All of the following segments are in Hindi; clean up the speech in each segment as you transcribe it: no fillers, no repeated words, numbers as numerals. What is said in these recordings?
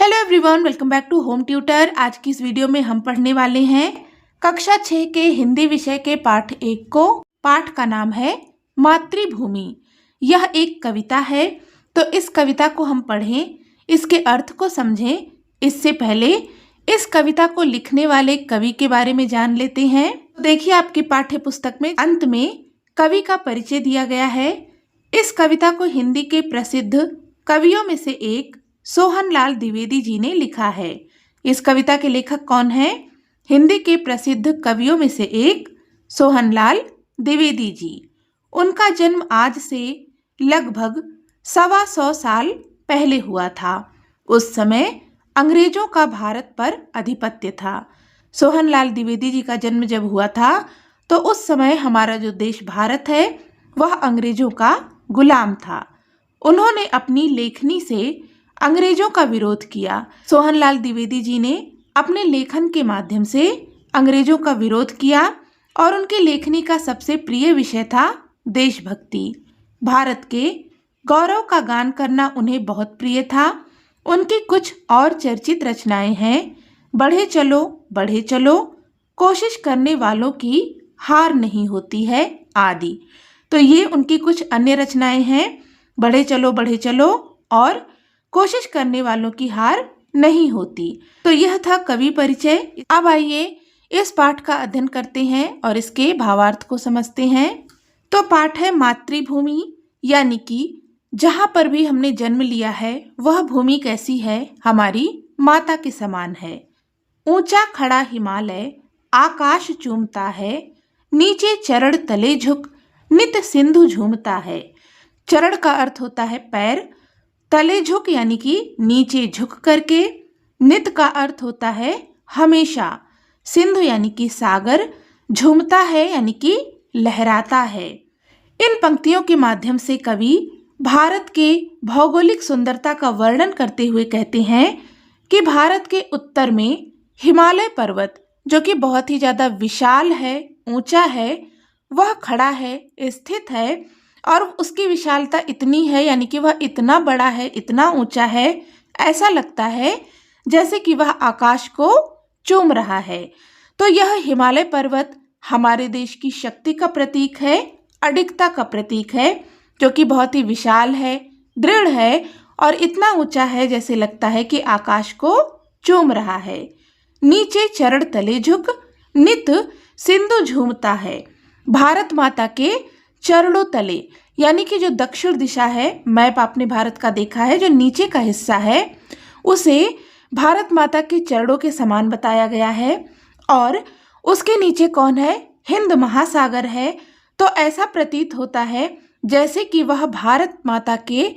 Hello everyone, welcome back to home tutor. आज की इस वीडियो में हम पढ़ने वाले हैं कक्षा 6 के हिंदी विषय के पाठ 1 को। पाठ का नाम है मातृभूमि। यह एक कविता है, तो इस कविता को हम पढ़ें, इसके अर्थ को समझें। इससे पहले इस कविता को लिखने वाले कवि के बारे में जान लेते हैं। देखिए, आपकी पाठ्य पुस्तक में अंत में कवि का परिचय दिया गया है। इस कविता को हिंदी के प्रसिद्ध कवियों में से एक सोहनलाल द्विवेदी जी ने लिखा है। इस कविता के लेखक कौन हैं? हिंदी के प्रसिद्ध कवियों में से एक सोहनलाल द्विवेदी जी। उनका जन्म आज से लगभग 125 साल पहले हुआ था। उस समय अंग्रेजों का भारत पर आधिपत्य था। सोहनलाल द्विवेदी जी का जन्म जब हुआ था तो उस समय हमारा जो देश भारत है वह अंग्रेजों का गुलाम था। उन्होंने अपनी लेखनी से अंग्रेजों का विरोध किया। सोहनलाल द्विवेदी जी ने अपने लेखन के माध्यम से अंग्रेजों का विरोध किया और उनकी लेखनी का सबसे प्रिय विषय था देशभक्ति। भारत के गौरव का गान करना उन्हें बहुत प्रिय था। उनकी कुछ और चर्चित रचनाएं हैं बढ़े चलो, कोशिश करने वालों की हार नहीं होती है आदि। तो ये उनकी कुछ अन्य रचनाएं हैं, बढ़े चलो और कोशिश करने वालों की हार नहीं होती। तो यह था कवि परिचय। अब आइए इस पाठ का अध्ययन करते हैं और इसके भावार्थ को समझते हैं। तो पाठ है मातृभूमि, यानी कि जहाँ पर भी हमने जन्म लिया है वह भूमि कैसी है? हमारी माता के समान है। ऊंचा खड़ा हिमालय आकाश चूमता है, नीचे चरण तले झुक नित सिंधु झूमता है। चरण का अर्थ होता है पैर, तले झुक यानी कि नीचे झुक करके, नित का अर्थ होता है हमेशा, सिंधु यानी कि सागर, झूमता है यानी कि लहराता है। इन पंक्तियों के माध्यम से कवि भारत के भौगोलिक सुंदरता का वर्णन करते हुए कहते हैं कि भारत के उत्तर में हिमालय पर्वत, जो कि बहुत ही ज़्यादा विशाल है, ऊंचा है, वह खड़ा है, स्थित है और उसकी विशालता इतनी है, यानी कि वह इतना बड़ा है, इतना ऊंचा है, ऐसा लगता है जैसे कि वह आकाश को चूम रहा है। तो यह हिमालय पर्वत हमारे देश की शक्ति का प्रतीक है, अडिगता का प्रतीक है, जो कि बहुत ही विशाल है, दृढ़ है और इतना ऊंचा है जैसे लगता है कि आकाश को चूम रहा है। नीचे चरण तले झुक नित सिंधु झूमता है। भारत माता के चरणों तले, यानी कि जो दक्षिण दिशा है, मैप आपने भारत का देखा है, जो नीचे का हिस्सा है उसे भारत माता के चरणों के समान बताया गया है और उसके नीचे कौन है? हिंद महासागर है। तो ऐसा प्रतीत होता है जैसे कि वह भारत माता के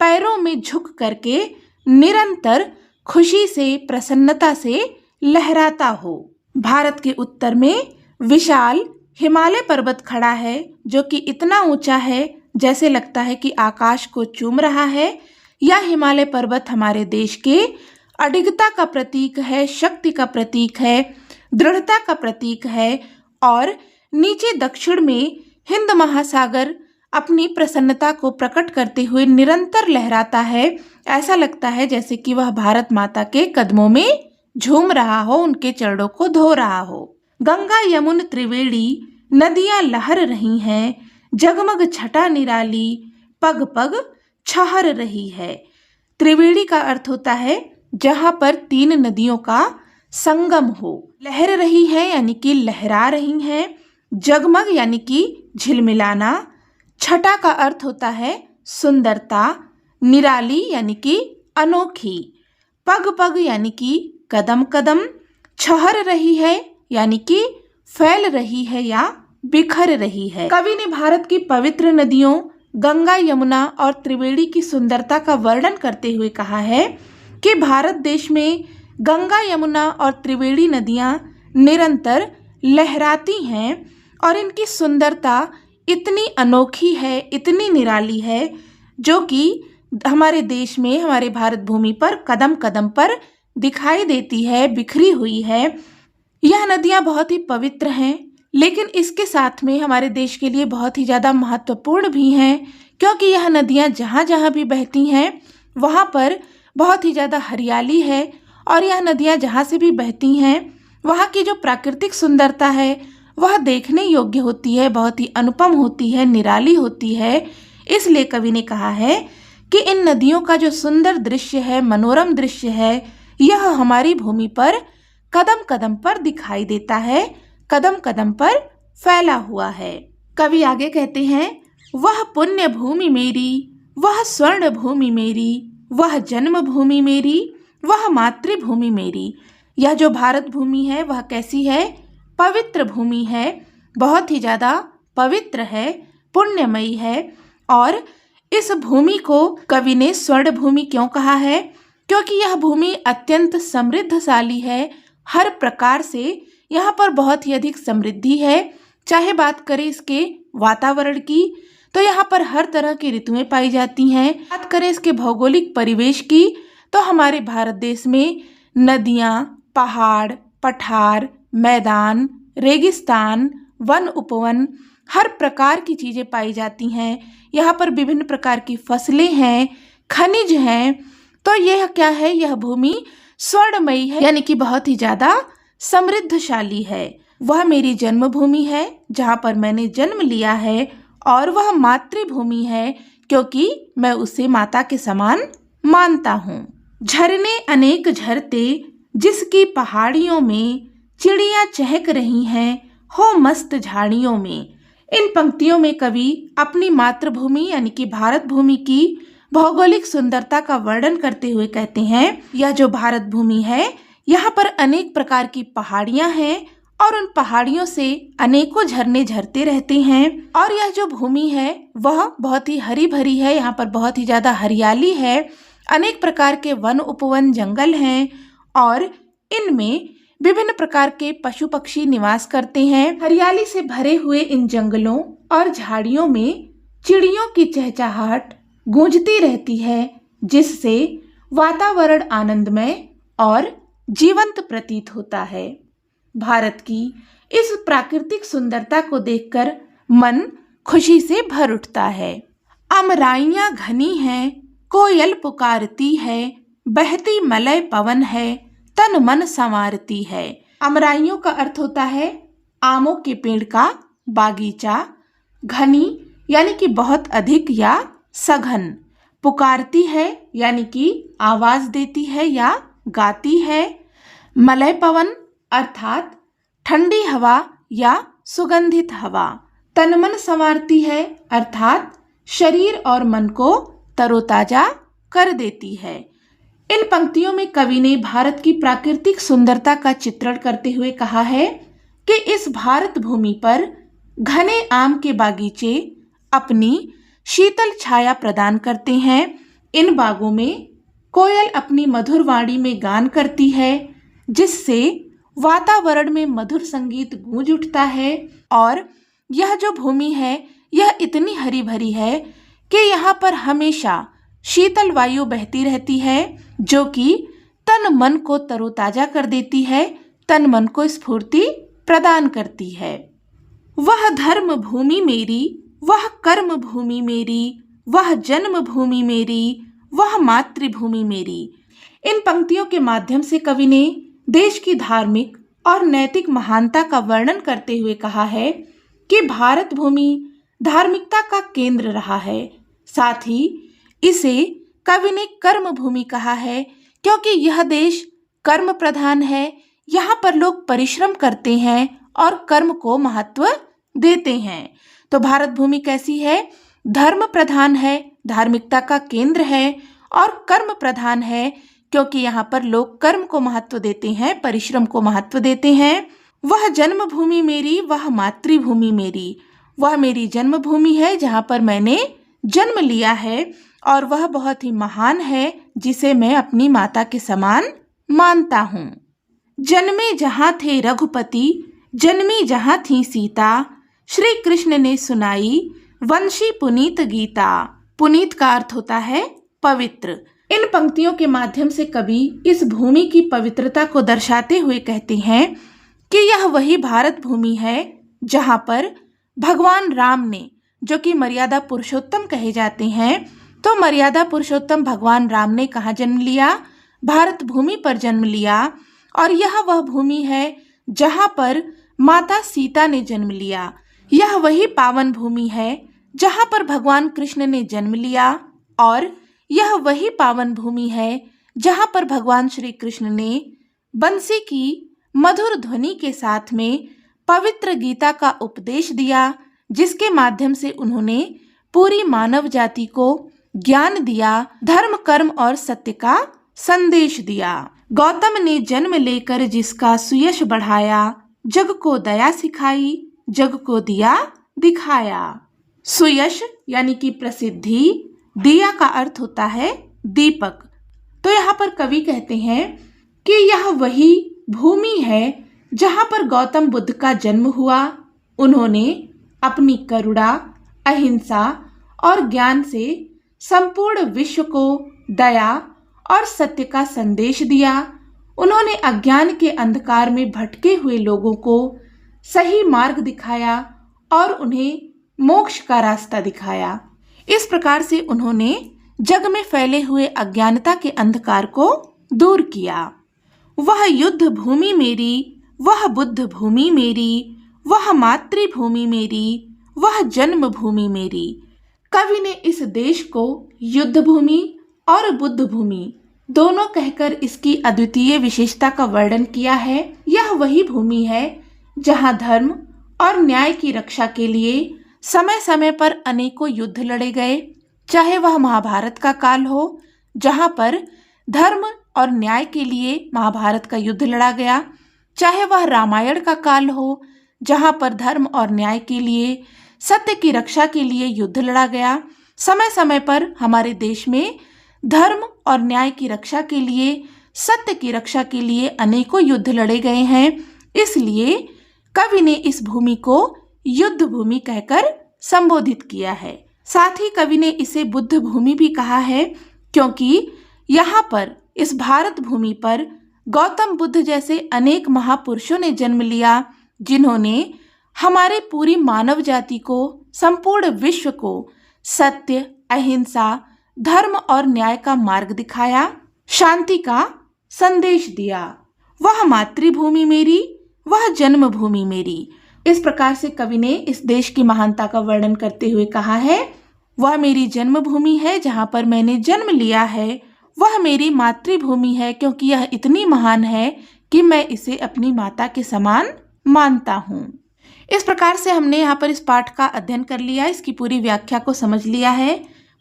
पैरों में झुक करके निरंतर खुशी से, प्रसन्नता से लहराता हो। भारत के उत्तर में विशाल हिमालय पर्वत खड़ा है, जो कि इतना ऊंचा है जैसे लगता है कि आकाश को चूम रहा है। यह हिमालय पर्वत हमारे देश के अडिगता का प्रतीक है, शक्ति का प्रतीक है, दृढ़ता का प्रतीक है और नीचे दक्षिण में हिंद महासागर अपनी प्रसन्नता को प्रकट करते हुए निरंतर लहराता है। ऐसा लगता है जैसे कि वह भारत माता के कदमों में झूम रहा हो, उनके चरणों को धो रहा हो। गंगा यमुन त्रिवेणी नदियां लहर रही हैं, जगमग छटा निराली पग पग छहर रही है। त्रिवेणी का अर्थ होता है जहां पर 3 नदियों का संगम हो। लहर रही है यानी कि लहरा रही हैं, जगमग यानी कि झिलमिलाना, छटा का अर्थ होता है सुंदरता, निराली यानी कि अनोखी, पग पग यानी कि कदम कदम, छहर रही है यानी कि फैल रही है या बिखर रही है। कवि ने भारत की पवित्र नदियों गंगा, यमुना और त्रिवेणी की सुंदरता का वर्णन करते हुए कहा है कि भारत देश में गंगा, यमुना और त्रिवेणी नदियां निरंतर लहराती हैं और इनकी सुंदरता इतनी अनोखी है, इतनी निराली है, जो कि हमारे देश में, हमारे भारत भूमि पर कदम कदम पर दिखाई देती है, बिखरी हुई है। यह नदियां बहुत ही पवित्र हैं, लेकिन इसके साथ में हमारे देश के लिए बहुत ही ज़्यादा महत्वपूर्ण भी हैं, क्योंकि यह नदियां जहाँ जहाँ भी बहती हैं वहाँ पर बहुत ही ज़्यादा हरियाली है और यह नदियाँ जहाँ से भी बहती हैं वहाँ की जो प्राकृतिक सुंदरता है वह देखने योग्य होती है, बहुत ही अनुपम होती है, निराली होती है। इसलिए कवि ने कहा है कि इन नदियों का जो सुंदर दृश्य है, मनोरम दृश्य है, यह हमारी भूमि पर कदम कदम पर दिखाई देता है, कदम कदम पर फैला हुआ है। कवि आगे कहते हैं, वह पुण्य भूमि मेरी, वह स्वर्ण भूमि मेरी, वह जन्म भूमि मेरी, वह मातृभूमि मेरी। यह जो भारत भूमि है वह कैसी है? पवित्र भूमि है, बहुत ही ज़्यादा पवित्र है, पुण्यमयी है। और इस भूमि को कवि ने स्वर्ण भूमि क्यों कहा है? क्योंकि यह भूमि अत्यंत समृद्धशाली है, हर प्रकार से यहाँ पर बहुत ही अधिक समृद्धि है। चाहे बात करें इसके वातावरण की तो यहाँ पर हर तरह की ऋतुएं पाई जाती हैं। बात करें इसके भौगोलिक परिवेश की तो हमारे भारत देश में नदियाँ, पहाड़, पठार, मैदान, रेगिस्तान, वन उपवन, हर प्रकार की चीज़ें पाई जाती हैं। यहाँ पर विभिन्न प्रकार की फसलें हैं, खनिज हैं। तो यह क्या है? यह भूमि स्वर्णमयी है, यानी कि बहुत ही ज़्यादा समृद्धशाली है। वह मेरी जन्मभूमि है जहाँ पर मैंने जन्म लिया है, और वह मातृभूमि है क्योंकि मैं उसे माता के समान मानता हूँ। झरने अनेक झरते जिसकी पहाड़ियों में, चिड़ियाँ चहक रही हैं हो मस्त झाड़ियों में। इन पंक्तियों में कवि अपनी मातृभूमि यानी कि भारत भूमि की भौगोलिक सुंदरता का वर्णन करते हुए कहते हैं, यह जो भारत भूमि है यहाँ पर अनेक प्रकार की पहाड़ियाँ हैं और उन पहाड़ियों से अनेकों झरने झरते रहते हैं। और यह जो भूमि है वह बहुत ही हरी भरी है, यहाँ पर बहुत ही ज़्यादा हरियाली है, अनेक प्रकार के वन उपवन जंगल हैं और इनमें विभिन्न प्रकार के पशु पक्षी निवास करते हैं। हरियाली से भरे हुए इन जंगलों और झाड़ियों में चिड़ियों की चहचहाहट गूंजती रहती है, जिससे वातावरण आनंदमय और जीवंत प्रतीत होता है। भारत की इस प्राकृतिक सुंदरता को देखकर मन खुशी से भर उठता है। अमराइयाँ घनी हैं, कोयल पुकारती है, बहती मलय पवन है, तन मन संवारती है। अमराइयों का अर्थ होता है आमों के पेड़ का बागीचा। घनी यानी कि बहुत अधिक या सघन। पुकारती है यानी कि आवाज देती है या गाती है। मलय पवन अर्थात ठंडी हवा या सुगंधित हवा। तन मन संवारती है अर्थात शरीर और मन को तरोताजा कर देती है। इन पंक्तियों में कवि ने भारत की प्राकृतिक सुंदरता का चित्रण करते हुए कहा है कि इस भारत भूमि पर घने आम के बागीचे अपनी शीतल छाया प्रदान करते हैं। इन बागों में कोयल अपनी मधुर वाणी में गान करती है, जिससे वातावरण में मधुर संगीत गूंज उठता है। और यह जो भूमि है यह इतनी हरी भरी है कि यहाँ पर हमेशा शीतल वायु बहती रहती है, जो कि तन मन को तरोताजा कर देती है, तन मन को स्फूर्ति प्रदान करती है। वह धर्म भूमि मेरी, वह कर्म भूमि मेरी, वह जन्म भूमि मेरी, वह मातृभूमि मेरी। इन पंक्तियों के माध्यम से कवि ने देश की धार्मिक और नैतिक महानता का वर्णन करते हुए कहा है कि भारत भूमि धार्मिकता का केंद्र रहा है। साथ ही इसे कवि ने कर्म भूमि कहा है क्योंकि यह देश कर्म प्रधान है। यहाँ पर लोग परिश्रम करते हैं और कर्म को महत्व देते हैं। तो भारत भूमि कैसी है? धर्म प्रधान है, धार्मिकता का केंद्र है और कर्म प्रधान है क्योंकि यहाँ पर लोग कर्म को महत्व देते हैं, परिश्रम को महत्व देते हैं। वह जन्मभूमि मेरी, वह मातृभूमि मेरी। वह मेरी जन्मभूमि है जहाँ पर मैंने जन्म लिया है और वह बहुत ही महान है, जिसे मैं अपनी माता के समान मानता हूँ। जन्मे जहाँ थे रघुपति, जन्मी जहाँ थी सीता, श्री कृष्ण ने सुनाई वंशी पुनीत गीता। पुनीत का अर्थ होता है पवित्र। इन पंक्तियों के माध्यम से कवि इस भूमि की पवित्रता को दर्शाते हुए कहते हैं कि यह वही भारत भूमि है जहाँ पर भगवान राम ने, जो कि मर्यादा पुरुषोत्तम कहे जाते हैं, तो मर्यादा पुरुषोत्तम भगवान राम ने कहाँ जन्म लिया? भारत भूमि पर जन्म लिया। और यह वह भूमि है जहाँ पर माता सीता ने जन्म लिया। यह वही पावन भूमि है जहाँ पर भगवान कृष्ण ने जन्म लिया। और यह वही पावन भूमि है जहाँ पर भगवान श्री कृष्ण ने बंसी की मधुर ध्वनि के साथ में पवित्र गीता का उपदेश दिया, जिसके माध्यम से उन्होंने पूरी मानव जाति को ज्ञान दिया, धर्म कर्म और सत्य का संदेश दिया। गौतम ने जन्म लेकर जिसका सुयश बढ़ाया, जग को दया सिखाई, जग को दिया दिखाया। सुयश यानी कि प्रसिद्धि, दिया का अर्थ होता है दीपक। तो यहाँ पर कवि कहते हैं कि यह वही भूमि है जहाँ पर गौतम बुद्ध का जन्म हुआ। उन्होंने अपनी करुणा, अहिंसा और ज्ञान से संपूर्ण विश्व को दया और सत्य का संदेश दिया। उन्होंने अज्ञान के अंधकार में भटके हुए लोगों को सही मार्ग दिखाया और उन्हें मोक्ष का रास्ता दिखाया। इस प्रकार से उन्होंने जग में फैले हुए अज्ञानता के अंधकार को दूर किया। वह युद्ध भूमि मेरी, वह बुद्ध भूमि मेरी, वह मातृभूमि मेरी, वह जन्म भूमि मेरी। कवि ने इस देश को युद्ध भूमि और बुद्ध भूमि दोनों कहकर इसकी अद्वितीय विशेषता का वर्णन किया है। यह वही भूमि है जहाँ धर्म और न्याय की रक्षा के लिए समय समय पर अनेकों युद्ध लड़े गए। चाहे वह महाभारत का काल हो, जहाँ पर धर्म और न्याय के लिए महाभारत का युद्ध लड़ा गया, चाहे वह रामायण का काल हो, जहाँ पर धर्म और न्याय के लिए, सत्य की रक्षा के लिए युद्ध लड़ा गया। समय समय पर हमारे देश में धर्म और न्याय की रक्षा के लिए, सत्य की रक्षा के लिए अनेकों युद्ध लड़े गए हैं। इसलिए कवि ने इस भूमि को युद्ध भूमि कहकर संबोधित किया है। साथ ही कवि ने इसे बुद्ध भूमि भी कहा है, क्योंकि यहाँ पर इस भारत भूमि पर गौतम बुद्ध जैसे अनेक महापुरुषों ने जन्म लिया, जिन्होंने हमारे पूरी मानव जाति को, संपूर्ण विश्व को सत्य, अहिंसा, धर्म और न्याय का मार्ग दिखाया, शांति का संदेश दिया। वह मातृभूमि मेरी, वह जन्मभूमि मेरी। इस प्रकार से कवि ने इस देश की महानता का वर्णन करते हुए कहा है, वह मेरी जन्मभूमि है जहाँ पर मैंने जन्म लिया है, वह मेरी मातृभूमि है क्योंकि यह इतनी महान है कि मैं इसे अपनी माता के समान मानता हूँ। इस प्रकार से हमने यहाँ पर इस पाठ का अध्ययन कर लिया, इसकी पूरी व्याख्या को समझ लिया है।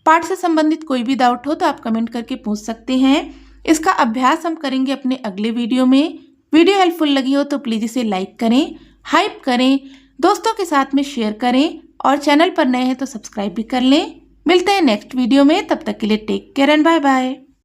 पाठ से संबंधित कोई भी डाउट हो तो आप कमेंट करके पूछ सकते हैं। इसका अभ्यास हम करेंगे अपने अगले वीडियो में। वीडियो हेल्पफुल लगी हो तो प्लीज़ इसे लाइक करें, हाइप करें, दोस्तों के साथ में शेयर करें और चैनल पर नए हैं तो सब्सक्राइब भी कर लें। मिलते हैं नेक्स्ट वीडियो में, तब तक के लिए take care and bye bye.